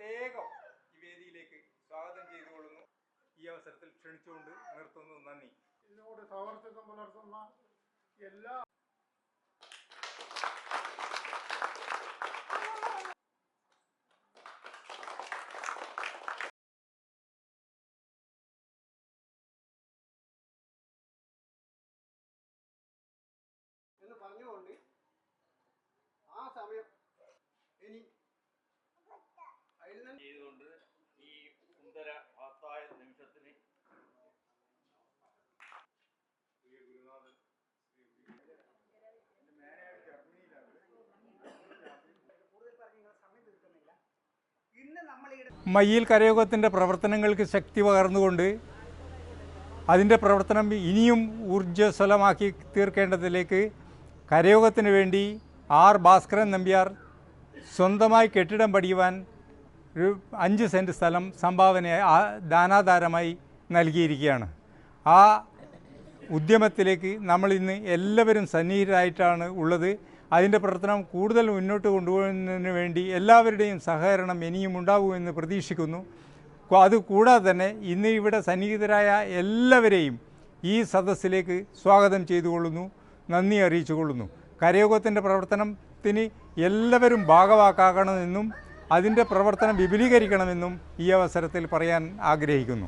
പ്രത്യേകം ഈ വേദിയിലേക്ക് സ്വാഗതം ചെയ്തുകൊള്ളുന്നു. ഈ അവസരത്തിൽ ക്ഷണിച്ചുകൊണ്ട് നിർത്തുന്നു. നന്ദി. ഇതിനോട് സൗഹൃദം പുലർത്തുന്ന എല്ലാ എന്ന് പറഞ്ഞുകൊണ്ട് ആ സമയം ഇനി ചെയ്തുകൊണ്ട് ഈ സുന്ദര മഹത്തായ നിമിഷത്തിന് മയ്യിൽ കരയോഗത്തിൻ്റെ പ്രവർത്തനങ്ങൾക്ക് ശക്തി പകർന്നുകൊണ്ട് അതിൻ്റെ പ്രവർത്തനം ഇനിയും ഊർജ്ജസ്വലമാക്കി തീർക്കേണ്ടതിലേക്ക് കരയോഗത്തിന് വേണ്ടി ആർ ഭാസ്കരൻ നമ്പ്യാർ സ്വന്തമായി കെട്ടിടം പണിയുവാൻ ഒരു 5 സെൻറ്റ് സ്ഥലം ദാനാധാരമായി നൽകിയിരിക്കുകയാണ്. ആ ഉദ്യമത്തിലേക്ക് നമ്മളിന്ന് എല്ലാവരും സന്നിഹിതരായിട്ടാണ് ഉള്ളത്. അതിൻ്റെ പ്രവർത്തനം കൂടുതൽ മുന്നോട്ട് കൊണ്ടുപോകുന്നതിന് വേണ്ടി എല്ലാവരുടെയും സഹകരണം ഇനിയും ഉണ്ടാകുമെന്ന് പ്രതീക്ഷിക്കുന്നു. അതുകൂടാതെ തന്നെ ഇന്ന് ഇവിടെ സന്നിഹിതരായ എല്ലാവരെയും ഈ സദസ്സിലേക്ക് സ്വാഗതം ചെയ്തുകൊള്ളുന്നു, നന്ദി അറിയിച്ചുകൊള്ളുന്നു. കരയോഗത്തിൻ്റെ പ്രവർത്തനത്തിന് എല്ലാവരും ഭാഗവാക്കാക്കണമെന്നും അതിൻ്റെ പ്രവർത്തനം വിപുലീകരിക്കണമെന്നും ഈ അവസരത്തിൽ പറയാൻ ആഗ്രഹിക്കുന്നു.